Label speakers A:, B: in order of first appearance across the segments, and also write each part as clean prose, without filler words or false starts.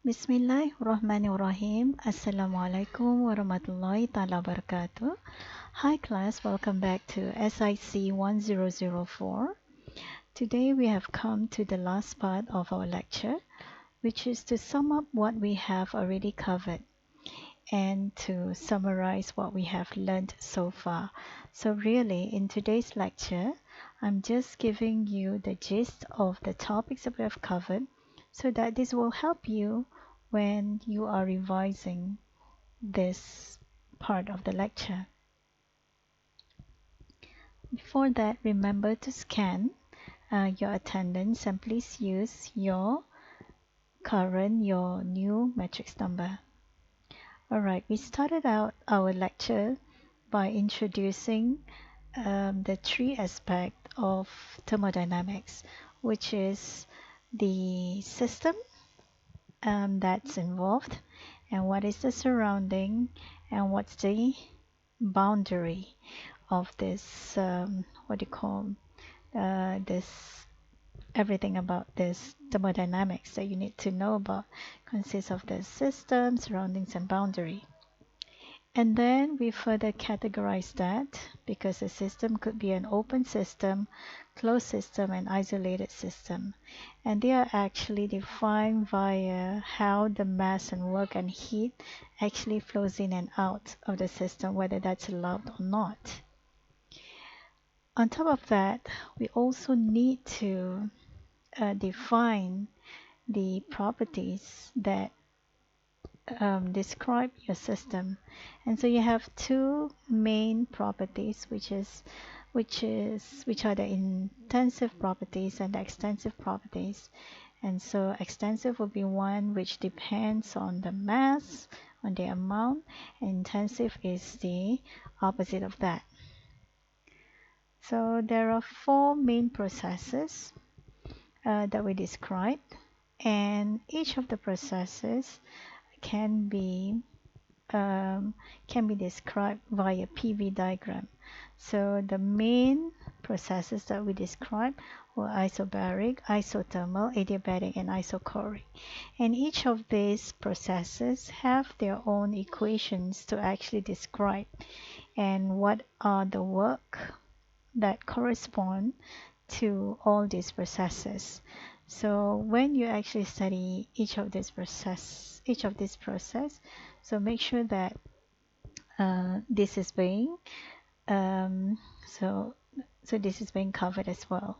A: Bismillahirrahmanirrahim. Assalamualaikum warahmatullahi ta'ala wabarakatuh. Hi class, welcome back to SIC1004. Today we have come to the last part of our lecture, which is to sum up what we have already covered and to summarize what we have learned so far. So really, in today's lecture, I'm just giving you the gist of the topics that we have covered so that this will help you when you are revising this part of the lecture. Before that, remember to scan your attendance and please use your new matrix number. Alright, we started out our lecture by introducing the three aspects of thermodynamics, which is the system that's involved, and what is the surrounding, and what's the boundary of this, this everything about this thermodynamics that you need to know about consists of the system, surroundings, and boundary. And then we further categorize that because a system could be an open system, closed system, and isolated system. And they are actually defined via how the mass and work and heat actually flows in and out of the system, whether that's allowed or not. On top of that, we also need to define the properties that describe your system. And so you have two main properties, which are the intensive properties and the extensive properties. And so extensive will be one which depends on the mass, on the amount, and intensive is the opposite of that. So there are four main processes that we described, and each of the processes can be described via PV diagram. So the main processes that we described were isobaric, isothermal, adiabatic, and isochoric. And each of these processes have their own equations to actually describe and what are the work that correspond to all these processes. So when you actually study each of these process, so make sure that this is being so this is being covered as well.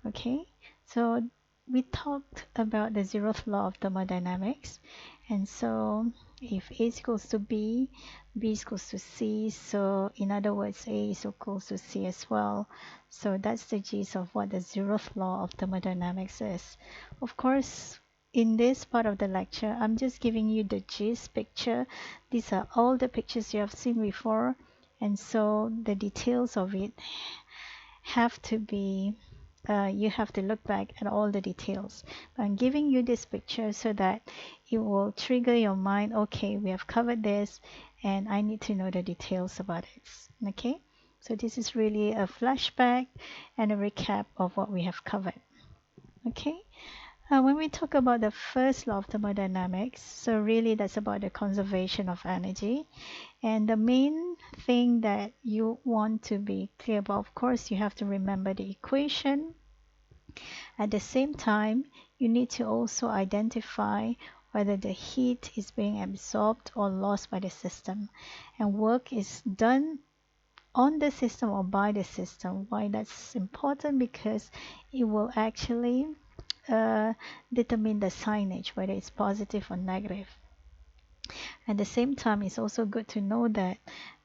A: Okay, so we talked about the zeroth law of thermodynamics, and so if A is equals to B, B is equals to C, so in other words A is equals to C as well. So that's the gist of what the zeroth law of thermodynamics is. Of course, in this part of the lecture, I'm just giving you the gist picture. These are all the pictures you have seen before, and so the details of it have to be you have to look back at all the details. But I'm giving you this picture so that it will trigger your mind, okay, we have covered this and I need to know the details about it. Okay, so this is really a flashback and a recap of what we have covered. Okay, when we talk about the first law of thermodynamics, so really that's about the conservation of energy. And the main thing that you want to be clear about, of course, you have to remember the equation. At the same time, you need to also identify whether the heat is being absorbed or lost by the system. And work is done on the system or by the system. Why that's important? Because it will actually determine the signage, whether it's positive or negative. At the same time, it's also good to know that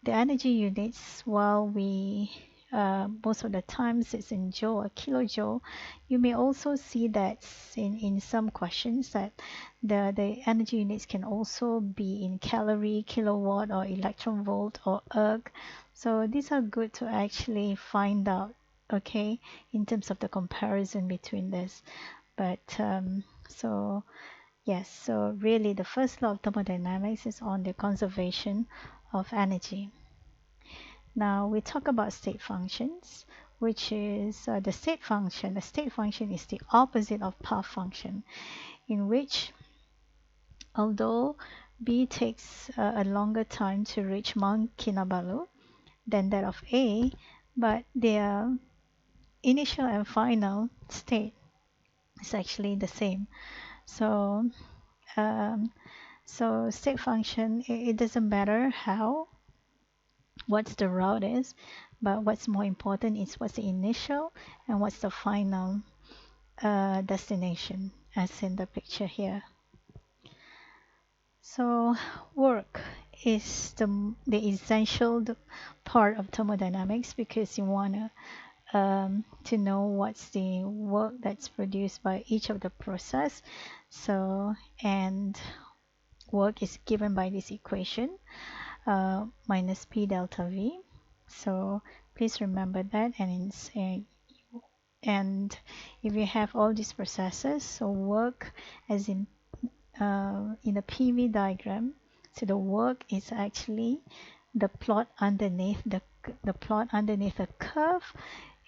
A: the energy units, while we most of the times it's in joule or kilojoule, you may also see that in some questions that the energy units can also be in calorie, kilowatt, or electron volt, or erg. So these are good to actually find out, okay, in terms of the comparison between this. But so yes, so really the first law of thermodynamics is on the conservation of energy. Now we talk about state functions, which is the state function. The state function is the opposite of path function, in which Although B takes a longer time to reach Mount Kinabalu than that of A, but their initial and final state is actually the same. So, um, so state function, it doesn't matter what's the route is, but what's more important is what's the initial and what's the final destination, as in the picture here. So work is the essential part of thermodynamics, because you want to know what's the work that's produced by each of the process. So, and work is given by this equation, minus P delta V. So please remember that, and if you have all these processes, so work as in the PV diagram, so the work is actually the plot underneath the plot underneath the curve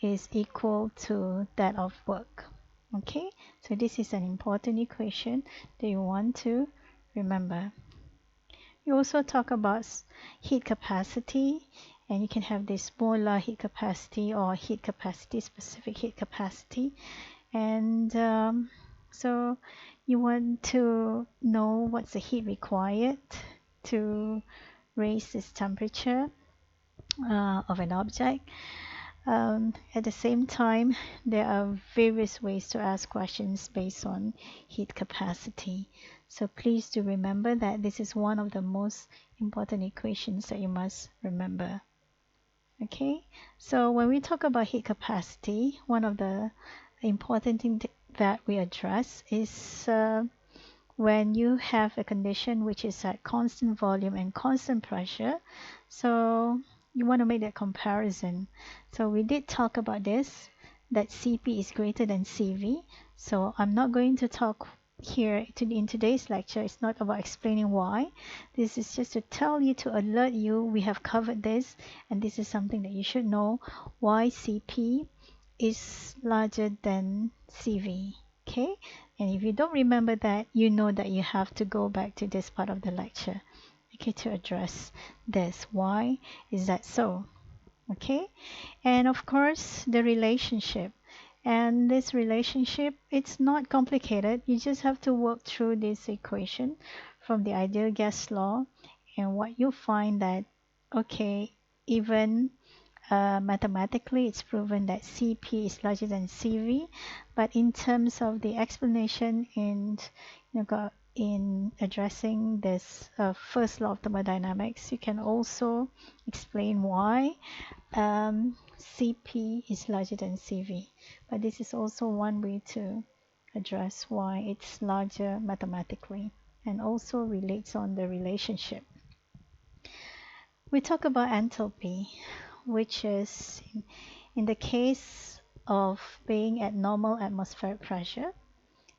A: is equal to that of work. Okay, so this is an important equation that you want to remember. You also talk about heat capacity, and you can have this molar heat capacity or heat capacity, specific heat capacity. And so you want to know what's the heat required to raise this temperature of an object. At the same time, there are various ways to ask questions based on heat capacity. So please do remember that this is one of the most important equations that you must remember. Okay, so when we talk about heat capacity, one of the important things that we address is when you have a condition which is at constant volume and constant pressure. So you want to make that comparison. So we did talk about this, that Cp is greater than Cv. So I'm not going to talk here in today's lecture. It's not about explaining why. This is just to tell you, to alert you, we have covered this, and this is something that you should know, why Cp is larger than Cv. Okay, and if you don't remember that, you know that you have to go back to this part of the lecture, okay, to address this. Why is that so? Okay, and of course the relationship. And this relationship, it's not complicated. You just have to work through this equation from the ideal gas law, and what you find that, okay, even mathematically, it's proven that Cp is larger than Cv, but in terms of the explanation in addressing this first law of thermodynamics, you can also explain why Cp is larger than Cv. But this is also one way to address why it's larger mathematically, and also relates on the relationship. We talk about enthalpy, which is in the case of being at normal atmospheric pressure,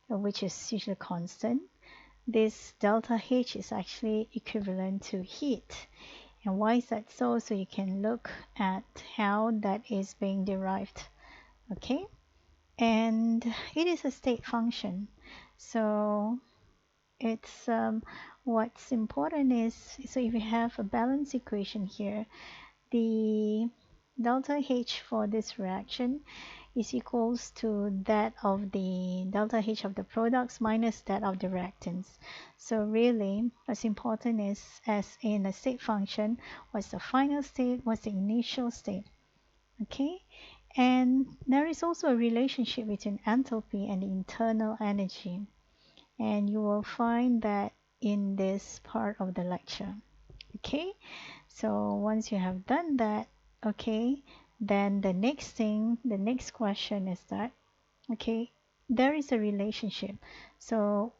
A: which is usually constant, this delta H is actually equivalent to heat. And why is that so? So you can look at how that is being derived. Okay, and it is a state function. So it's what's important is, so if you have a balance equation here, the delta H for this reaction is equals to that of the delta H of the products minus that of the reactants. So really, what's important is, as in a state function, what's the final state, what's the initial state. Okay, and there is also a relationship between enthalpy and the internal energy, and you will find that in this part of the lecture. Okay, so once you have done that, okay, then the next question is that, okay, there is a relationship. So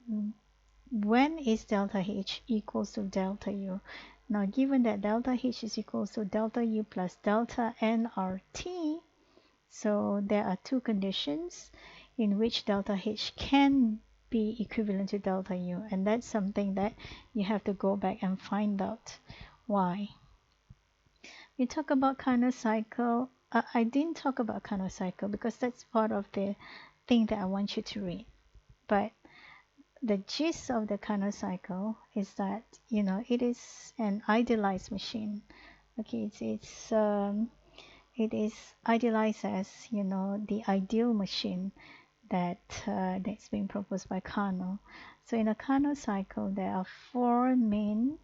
A: when is delta H equals to delta U? Now, given that delta H is equals to delta U plus delta nRT, so there are two conditions in which delta H can be equivalent to delta U, and that's something that you have to go back and find out why. We talk about Carnot cycle. I didn't talk about Carnot cycle because that's part of the thing that I want you to read. But the gist of the Carnot cycle is that, you know, it is an idealized machine. Okay, it is idealized as, you know, the ideal machine that that's being proposed by Carnot. So in a Carnot cycle, there are four main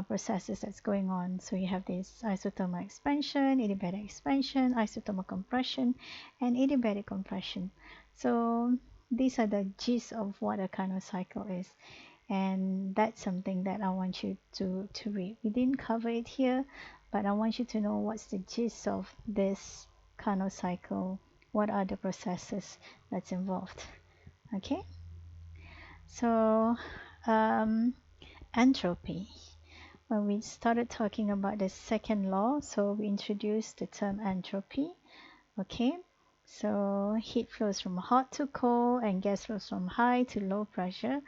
A: processes that's going on. So you have this isothermal expansion, adiabatic expansion, isothermal compression, and adiabatic compression. So these are the gist of what a Carnot cycle is, and that's something that I want you to read. We didn't cover it here, but I want you to know what's the gist of this Carnot cycle. What are the processes that's involved? Okay, so entropy. When we started talking about the second law, so we introduced the term entropy. Okay, so heat flows from hot to cold and gas flows from high to low pressure,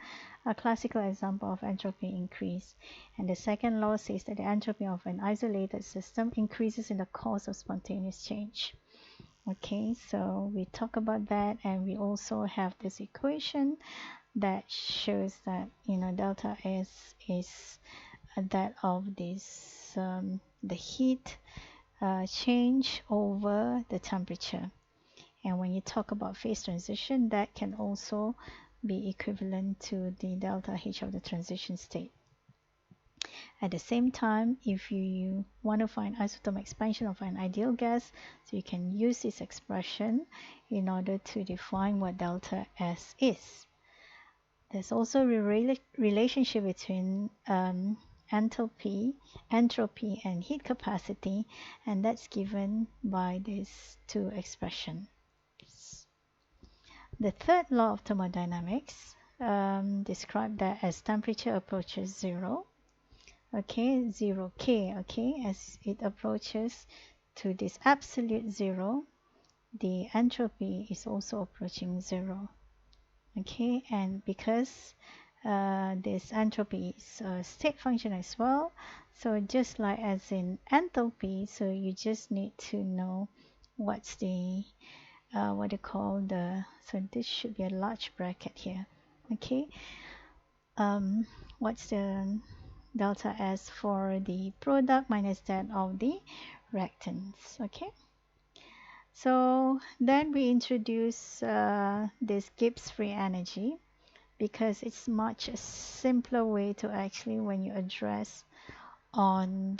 A: a classical example of entropy increase. And the second law says that the entropy of an isolated system increases in the course of spontaneous change. Okay, so we talk about that, and we also have this equation that shows that, you know, delta S is that of this the heat change over the temperature. And when you talk about phase transition, that can also be equivalent to the delta H of the transition state. At the same time, if you want to find isothermal expansion of an ideal gas, so you can use this expression in order to define what delta S is. There's also a relationship between entropy, and heat capacity, and that's given by these two expressions. The third law of thermodynamics describes that as temperature approaches zero, okay, 0K, okay, as it approaches to this absolute zero, the entropy is also approaching zero. Okay, and because this entropy is a state function as well, so just like as in enthalpy, so you just need to know what's the what they call the, so this should be a large bracket here. Okay, what's the delta S for the product minus that of the reactants. Okay, so then we introduce this Gibbs free energy, because it's much a simpler way to actually, when you address on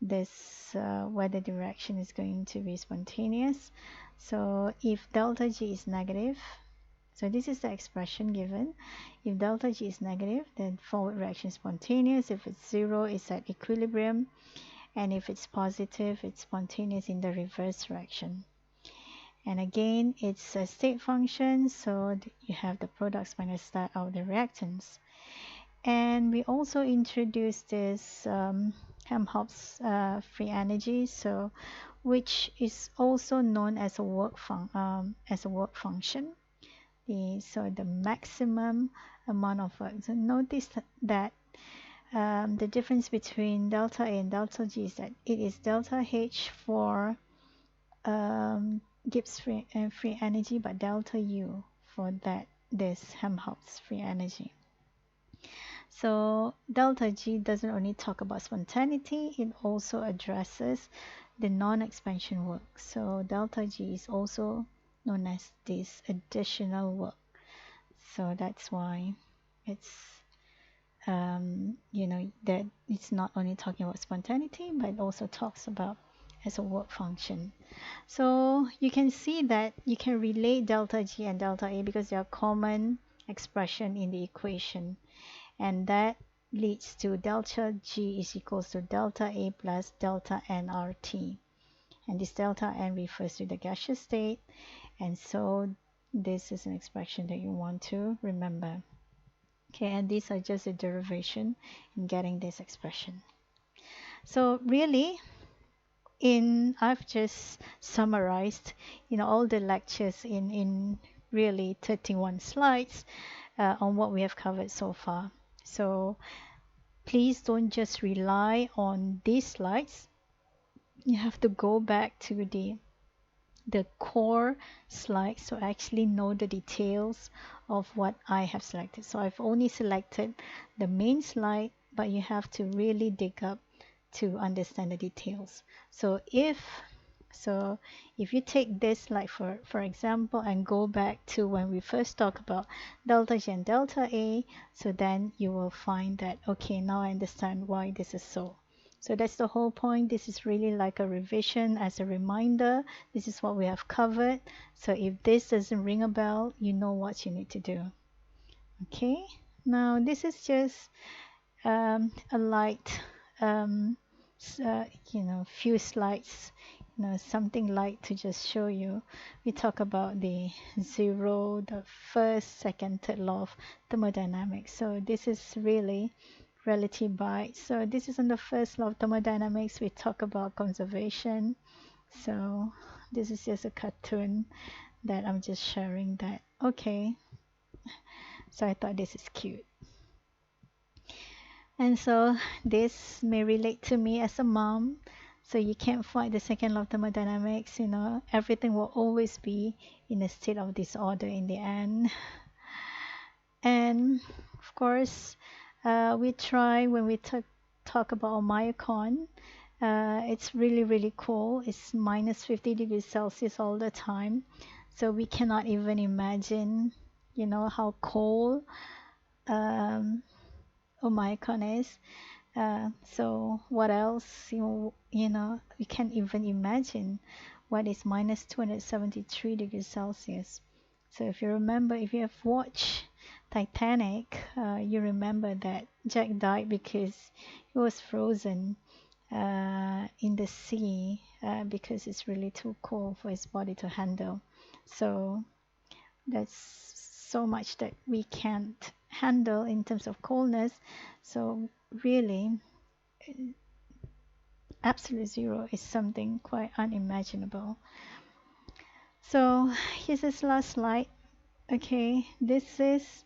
A: this whether the reaction is going to be spontaneous. So if delta G is negative, so this is the expression given. If delta G is negative, then forward reaction is spontaneous. If it's zero, it's at equilibrium. And if it's positive, it's spontaneous in the reverse direction. And again, it's a state function, so you have the products minus that of the reactants. And we also introduced this Helmholtz free energy, so which is also known as a work function. So the maximum amount of work. So notice that the difference between delta A and delta G is that it is delta H for Gibbs free energy, but delta U for this Helmholtz free energy. So delta G doesn't only talk about spontaneity, it also addresses the non-expansion work. So delta G is also known as this additional work. So that's why it's you know, that it's not only talking about spontaneity, but it also talks about as a work function. So you can see that you can relate delta G and delta A because they are common expression in the equation, and that leads to delta G is equals to delta A plus delta N RT, and this delta N refers to the gaseous state, and so this is an expression that you want to remember. Okay, and these are just a derivation in getting this expression. So really, I've just summarized, you know, all the lectures in really 31 slides on what we have covered so far. So please don't just rely on these slides. You have to go back to the the core slide, so actually know the details of what I have selected. So I've only selected the main slide, but you have to really dig up to understand the details. So if you take this, like for example, and go back to when we first talked about delta G and delta A, so then you will find that, okay, now I understand why this is so. So that's the whole point. This is really like a revision as a reminder. This is what we have covered. So if this doesn't ring a bell, you know what you need to do. Okay, now this is just a light, um, few slides, something light to just show you. We talk about the zero, the first, second, third law of thermodynamics. So this is really relative bias. So this is on the first law of thermodynamics. We talk about conservation. So this is just a cartoon that I'm just sharing that. Okay. So I thought this is cute. And so this may relate to me as a mom. So you can't fight the second law of thermodynamics, everything will always be in a state of disorder in the end. And of course, we try when we talk about myocon. It's really, really cool. It's minus 50 degrees Celsius all the time. So we cannot even imagine, how cold Omicron is. So what else? We can't even imagine what is minus 273 degrees Celsius. So if you remember, if you have watched Titanic, you remember that Jack died because he was frozen in the sea because it's really too cold for his body to handle. So that's so much that we can't handle in terms of coldness. So really, absolute zero is something quite unimaginable. So here's this last slide. Okay, this is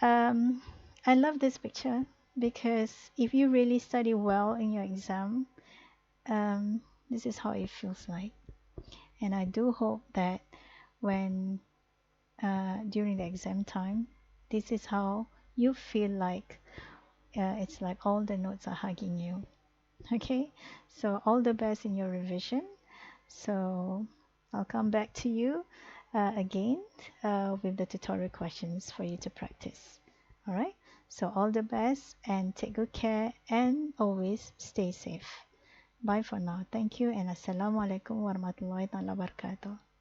A: I love this picture because if you really study well in your exam, this is how it feels like. And I do hope that when during the exam time, this is how you feel like. It's like all the notes are hugging you. Okay, so all the best in your revision. So I'll come back to you again with the tutorial questions for you to practice. All right, so all the best and take good care and always stay safe. Bye for now. Thank you and Assalamualaikum warahmatullahi wabarakatuh.